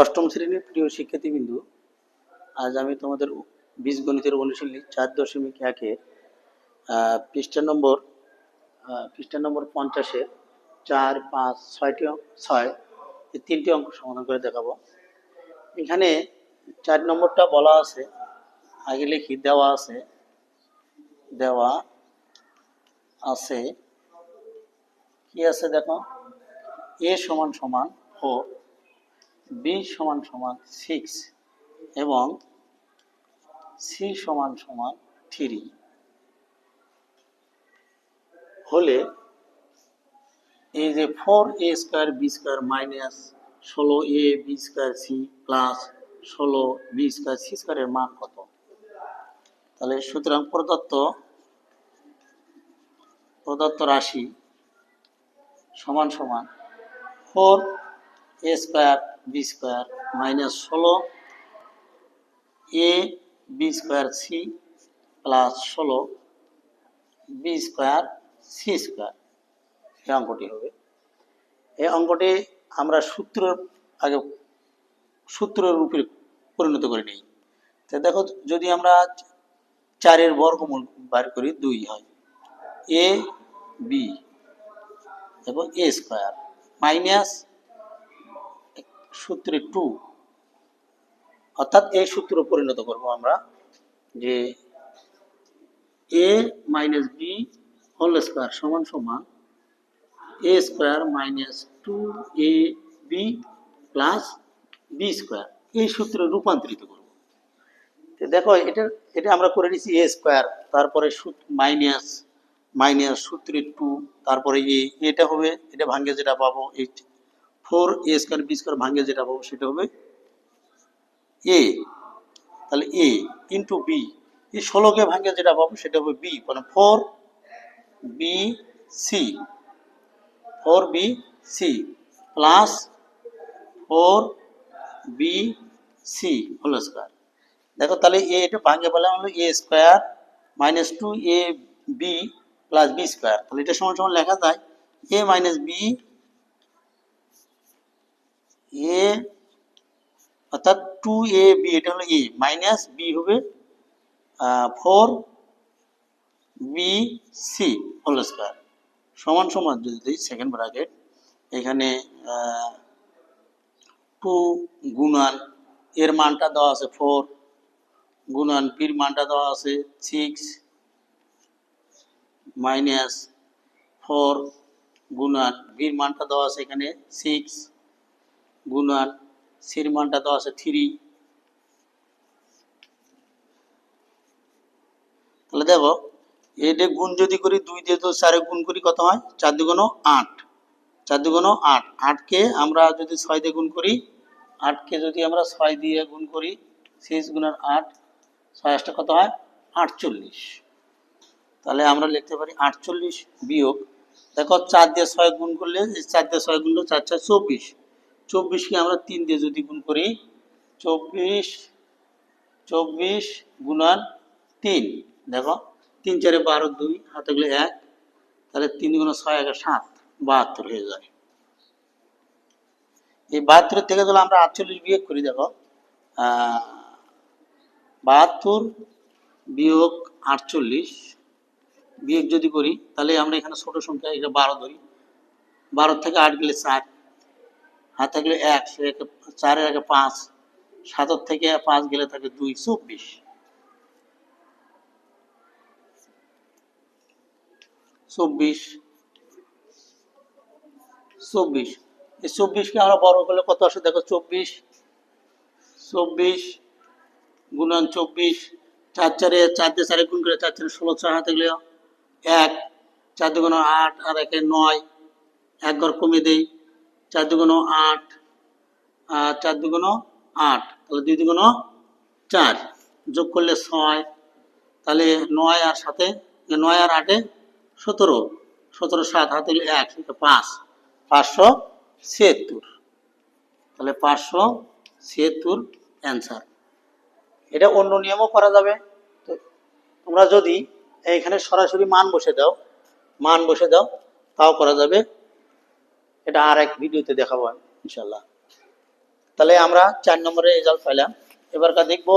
অষ্টম শ্রেণীর প্রিয় শিক্ষার্থীবৃন্দু, আজ আমি তোমাদের বীজগণিতের অনুশীলনী 4.1 পৃষ্ঠা নম্বর 50-এ 4, 5, 6 এই তিনটি অঙ্ক সমাধান করে দেখাবো। এখানে 4 নম্বরটা বলা আছে, আগে লিখি। দেওয়া আছে কি আছে দেখো, a সমান 4, b সমান 6 এবং c সমান 3 হলে এই যে 4a square b square minus 16a b square c plus 16b square c স্কয়ারের মান কত? তাহলে সুতরাং প্রদত্ত রাশি সমান 4a square b square minus 16a b square c plus 16b square c square. এই অঙ্কটি হবে। এই অঙ্কটি আমরা সূত্রের রূপে পরিণত করে নিই। তো দেখো, যদি আমরা 4-এর বর্গমূল বার করি 2 হয়, a b এবং a স্কয়ার মাইনাস সূত্রে 2, অর্থাৎ এই সূত্র পরিণত করব আমরা যে a minus b whole square সমান a square minus 2ab plus b square. এই সূত্রে রূপান্তরিত করব। দেখো, এটা আমরা করে নিয়েছি a স্কয়ার, তারপরে মাইনাস সূত্রে 2, তারপরে এটা হবে, এটা ভাঙে যেটা পাবো 4a স্কয়ার b স্কয়ার ভাঙে যেটা পাবো সেটা হবে a। তাহলে a ইন্টু b, এই 16কে ভাঙে যেটা পাবো সেটা হবে b, মানে 4bc plus 4bc whole square. দেখো, তাহলে এটা ভাঙে বলা হলো a square minus 2ab plus b square. তাহলে এটা সমান লেখা যায় a মাইনাস b, a অর্থাৎ 2ab, এটা হলো a মাইনাস b হবে 4bc হোল স্কয়ার সমান যদি সেকেন্ড ব্র্যাকেট এখানে 2 গুণন এর মানটা দেওয়া আছে 4 গুণন বির মানটা দেওয়া আছে 6 মাইনাস 4 গুণন বির মানটা দেওয়া আছে এখানে 6 গুণন সির মানটা দেওয়া আছে 3। তাহলে দেখো, এটা গুণ যদি করি 2 দিয়ে তো 4 গুণ করি কত হয়? 4 দুগুণ 8, 4 দুগুণ 8, 8কে আমরা যদি 6 দিয়ে গুণ করি, 8কে যদি আমরা 6 দিয়ে গুণ করি 6 গুণন 8, 6 8 কত হয়? 48। তাহলে আমরা লিখতে পারি 48 বিয়োগ, দেখো 4 দিয়ে 6 গুণ করলে, 4 দিয়ে 6 গুণ করলে 4 4 24, 24কে আমরা 3 দিয়ে যদি গুণ করি 24 গুণন 3, দেখো 3 4 12, 2 হাতে গেলে 1, তাহলে 3 গুণ 6 1 7, 72 হয়ে যায়। এই 72 থেকে যদি আমরা 48 বিয়োগ করি, দেখো 72 বিয়োগ 48 বিয়োগ যদি করি, তাহলে আমরা এখানে ছোট সংখ্যা এটা 12 ধরি, 12 থেকে 8 গেলে 4, হাত থাকলে 1, 4 এর 5, 7 থেকে 5 গেলে থাকে 2, 24। এই 24কে আমরা বড় করলে কত আসে? দেখো 24 গুণন 24, 4 দিয়ে 4 গুণ করে 4 4 16, 6 হাতে গেলে 1, 4 দুগুণ 8 আর 1 9, 1 ঘর কমে দেই, 4 দুগুণ 8 আর 4 দুগুণ 8, তাহলে 2 দুগুণ 4, যোগ করলে 6, তাহলে 9 আর 7, 9 আর 8 17, 17 7 হাতে গেলে 1, 5, 576। তাহলে 576 অ্যান্সার। এটা অন্য নিয়মও করা যাবে। তো তোমরা যদি এইখানে সরাসরি মান বসে দাও তাও করা যাবে। এটা আর এক ভিডিওতে দেখাবো ইনশাল্লাহ। তাহলে আমরা 4 নম্বরের রেজাল্ট পাইলাম। এবারকার দেখব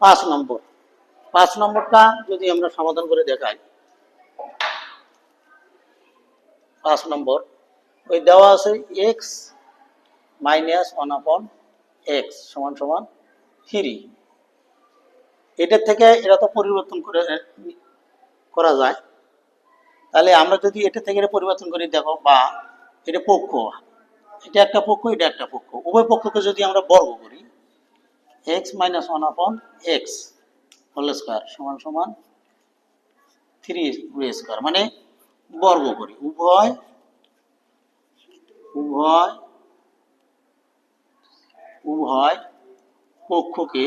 5 নম্বর। 5 নম্বরটা যদি আমরা সমাধান করে দেখাই, 5 নম্বর ওই দেওয়া আছে x মাইনাস 1/x সমান সমান 3। এটার থেকে এটা তো পরিবর্তন করে করা যায়। তাহলে আমরা যদি এটা থেকে এটা পরিবর্তন করি, দেখো বা এটা পক্ষ, এটা একটা পক্ষ, এটা একটা পক্ষ, উভয় পক্ষকে যদি আমরা বর্গ করি, x minus 1/x whole square সমান সমান 3 স্কয়ার, মানে বর্গ করি উভয় উভয় উভয় পক্ষকে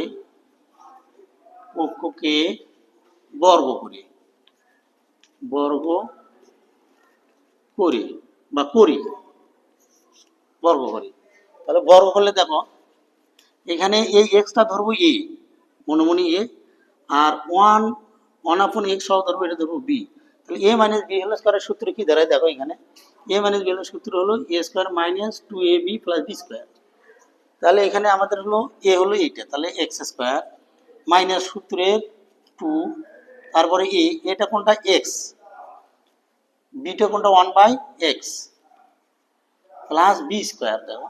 বর্গ করি বা করি বর্গ করি। তাহলে বর্গ করলে দেখো এখানে এই এক্সটা ধরবো এ, মনে মনে এ, আর 1/x সহ ধরবো, এটা ধরবো বি। তাহলে এ মাইনাস বি হোল স্কয়ারের সূত্র কি দাঁড়ায়, দেখো এখানে এ মাইনাস বি হোল সূত্র হলো a square minus 2ab plus b square. তাহলে এখানে আমাদের হলো এ হলো এইটা, তাহলে এক্স স্কয়ার মাইনাস সূত্রের 2, তারপরে এ, এটা কোনটা এক্স, বিটা কোনটা 1/x প্লাস বি স্কয়ার, দেখো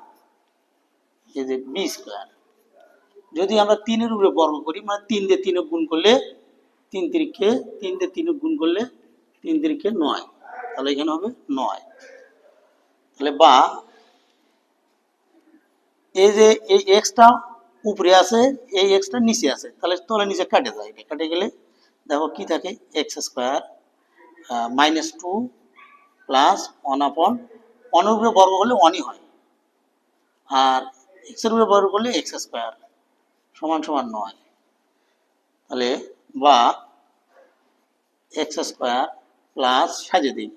এই যে বি স্কয়ার। যদি আমরা 3 উপরে বর্গ করি, মানে 3 দিয়ে 3 গুণ করলে 3 তিরিকে 3 দিয়ে 3 গুণ করলে 3 তিরিকে 9, তাহলে এখানে হবে 9। তাহলে বা এই যে এই এক্সটা উপরে আছে, এই এক্সটা নিচে আছে, তাহলে তলে নিচে কাটে যায়, এটা কাটে গেলে দেখো কি থাকে, এক্স স্কয়ার মাইনাস 2 প্লাস 1/1 উপরে বর্গ করলে 1ই হয়, আর এক্স এর উপরে বর্গ করলে এক্স স্কয়ার সমান সমান 9। তাহলে বা এক্স স্কয়ার প্লাস সাজিয়ে দিই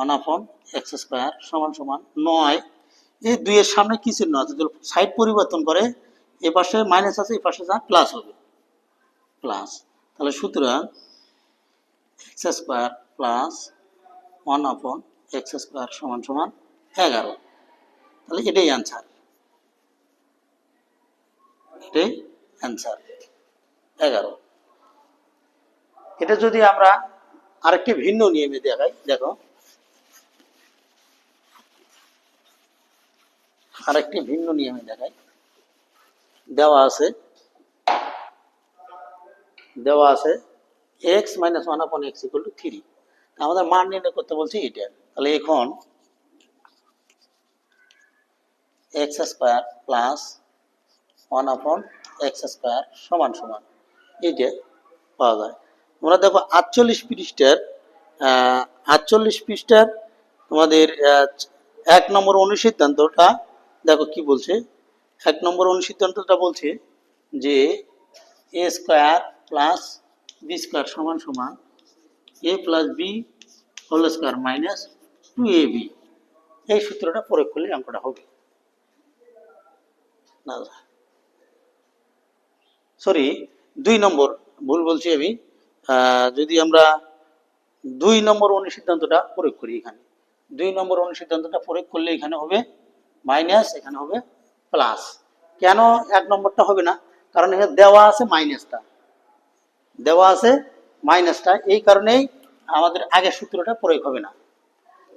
1/x স্কয়ার সমান সমান 9। এই 2 এর সামনে কি চিহ্ন আছে, যদি সাইড পরিবর্তন করে এ পাশে মাইনাস আছে, এই পাশে যা প্লাস হবে, প্লাস। তাহলে সুতরাং x square plus 1/x square সমান সমান 11। তাহলে এটাই অ্যান্সার, এটাই অ্যান্সার 11। এটা যদি আমরা আরেকটি ভিন্ন নিয়মে দেখাই, দেখো আরেকটি ভিন্ন নিয়মে দেখাই, দেওয়া আছে x minus 1/x equal to 3। আমাদের মান নির্ণয় করতে বলছি এটা। তাহলে এখন x square plus 1/x square সমান সমান এইটা পাওয়া যায়। তোমরা দেখো 48 পৃষ্ঠার তোমাদের 1 নম্বর অনুসিদ্ধান্তটা দেখো কি বলছে। 1 নম্বর অনুসিদ্ধান্তটা বলছে যে a square plus b square সমান সমান a plus b whole square minus 2ab। এই সূত্রটা প্রয়োগ করলে অঙ্কটা হবে না, সরি 2 নম্বর ভুল বলছি আমি। যদি আমরা 2 নম্বর অনুসিদ্ধান্তটা প্রয়োগ করি, এখানে 2 নম্বর অনুসিদ্ধান্তটা প্রয়োগ করলে এখানে হবে মাইনাস, এখানে হবে প্লাস। কেন 1 নম্বরটা হবে না, কারণ এখানে দেওয়া আছে মাইনাসটা, এই কারণেই আমাদের আগের সূত্রটা প্রয়োগ হবে না।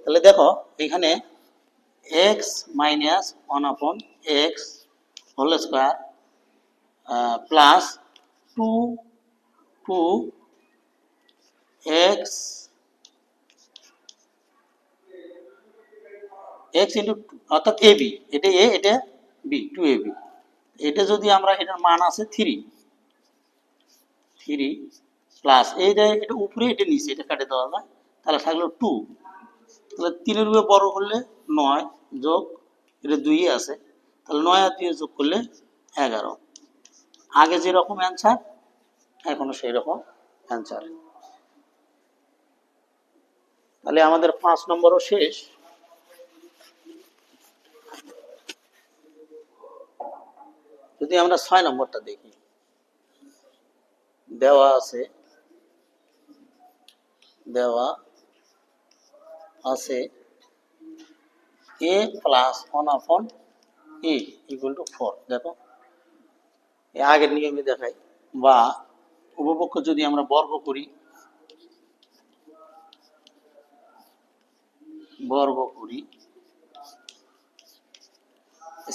তাহলে দেখো এখানে x minus 1/x whole square plus 2x into অর্থাৎ ab, এটা a এটা b, 2ab। এটা যদি আমরা, এটার মান আছে 3 প্লাস এইটা, এটা উপরে এটা নিচে, এটা কাটে দেওয়া যায়, তাহলে থাকলো 2। তাহলে 3 এর উপরে বড় করলে 9 যোগ এটা 2 আছে, তাহলে 9 আর 2 যোগ করলে 11। আগে যেরকম অ্যান্সার এখনো সেই রকম অ্যান্সার। তাহলে আমাদের 5 নম্বরও শেষ। যদি আমরা 6 নম্বরটা দেখি, দেওয়া আছে দেওয়া আছে a plus 1/a equal to 4। দেখো আগের নিয়মে দেখাই, বা উপপক্ষ যদি আমরা বর্গ করি,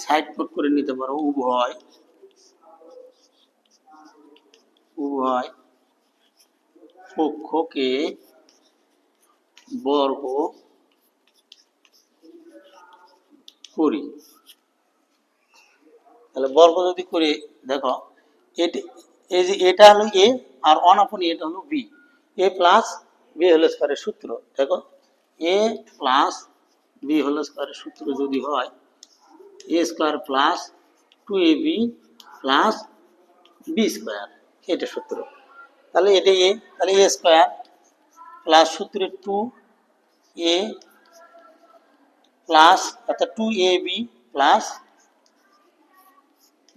সাইড নোট করে নিতে পারো, উভয় পক্ষকে বর্গ করি। তাহলে বর্গ যদি করি, দেখো এই যে এটা হলো a আর 1/a এটা হলো b, a plus b whole স্কয়ারের সূত্র। দেখো a প্লাস b হোল স্কয়ারের সূত্র যদি হয় a square plus 2ab plus b square, এটা সূত্র। তাহলে এটা a, তাহলে a স্কয়ার প্লাস সূত্রে 2a প্লাস অর্থাৎ 2ab প্লাস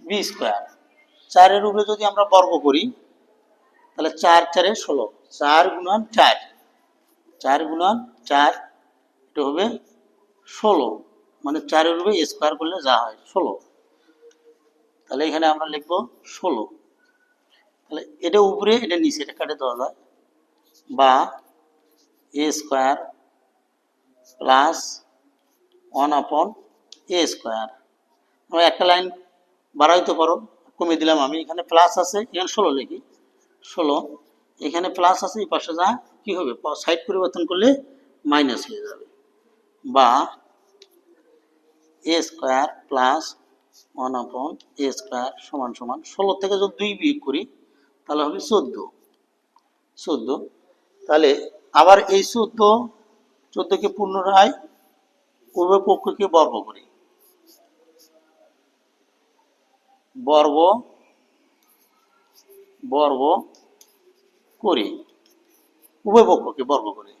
b স্কয়ার। 4 এর উপরে যদি আমরা বর্গ করি তাহলে 4 4 এ 16, 4 গুণন 4, 4 গুণন 4 এটা হবে 16, মানে 4 এর উপরে স্কয়ার করলে যা হয় 16। তাহলে এখানে আমরা লিখব 16। তাহলে এটা উপরে এটা নিচে এটা কাটে দেওয়া যায়, বা a square plus 1/a square. আমরা একটা লাইন বাড়াইতে পারো, কমিয়ে দিলাম আমি, এখানে প্লাস আছে এখানে 16 লিখি, 16 এখানে প্লাস আছে, এই পাশে যা কি হবে সাইড পরিবর্তন করলে মাইনাস হয়ে যাবে, বা a square plus 1/a square সমান সমান 16 থেকে যদি 2 বিয়োগ করি তাহলে হবে 14। তাহলে আবার এই 14 কে পুনরায় উভয় পক্ষকে বর্গ করি, বর্গ করি, উভয় পক্ষকে বর্গ করি।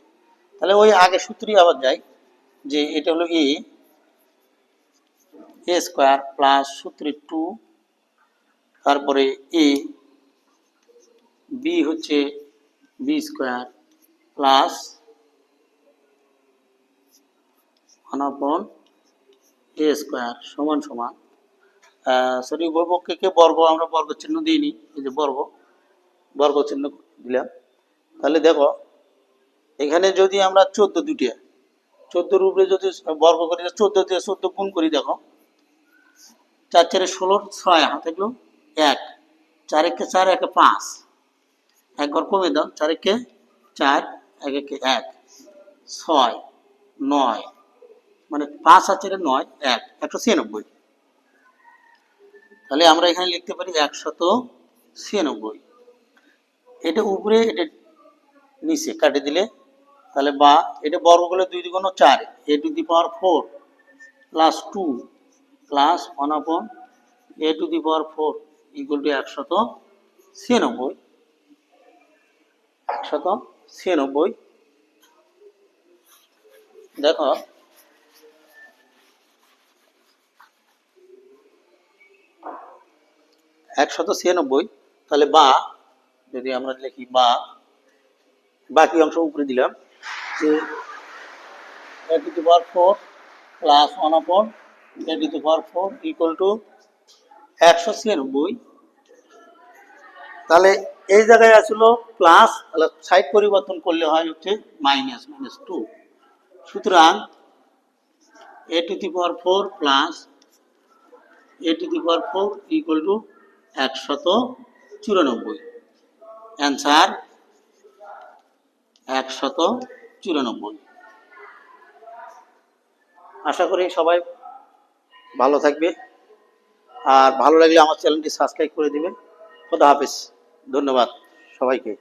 তাহলে ওই আগের সূত্রই আবার যাই, যে এটা হলো a স্কয়ার প্লাস সূত্রে 2, তারপরে a b হচ্ছে b square plus 1/a square সমান সমান, সরি উভয় পক্ষকে বর্গ, আমরা বর্গ চিহ্ন দিইনি, এই যে বর্গ চিহ্ন দিলাম। তাহলে দেখো এখানে যদি আমরা 14 দুইটা 14 এর উপরে যদি বর্গ করি, 14 দিয়ে 14 গুণ করি, দেখো 4 4 16, 6 হাতে গেল 1, 4 1 4 1 5, একবার কমে দাও, 4 1 4 1 1 1 6 9, মানে 5 আর 4 9 1 196। তাহলে আমরা এখানে লিখতে পারি 196। এটা উপরে এটা নিচে কাটে দিলে, তাহলে বা এটা বর্গ করলে 2 2 4, a to the power 4 plus 2 plus 1/a to the power 4 equal to 196। দেখো 196, তাহলে বা যদি আমরা লিখি, বা বাকি অংশ উপরে দিলাম, যে a to the power 4 plus 1/a to the power 4 equal to 196। তাহলে এই জায়গায় আসলো প্লাস, তাহলে সাইড পরিবর্তন করলে হয় হচ্ছে -2। সুতরাং a to the power 4 plus a to the power 4 equal to 194। Answer 194। আশা করি সবাই ভালো থাকবে, আর ভালো লাগলে আমার চ্যানেলটি সাবস্ক্রাইব করে দিবেন। খোদা হাফেজ, ধন্যবাদ সবাইকে।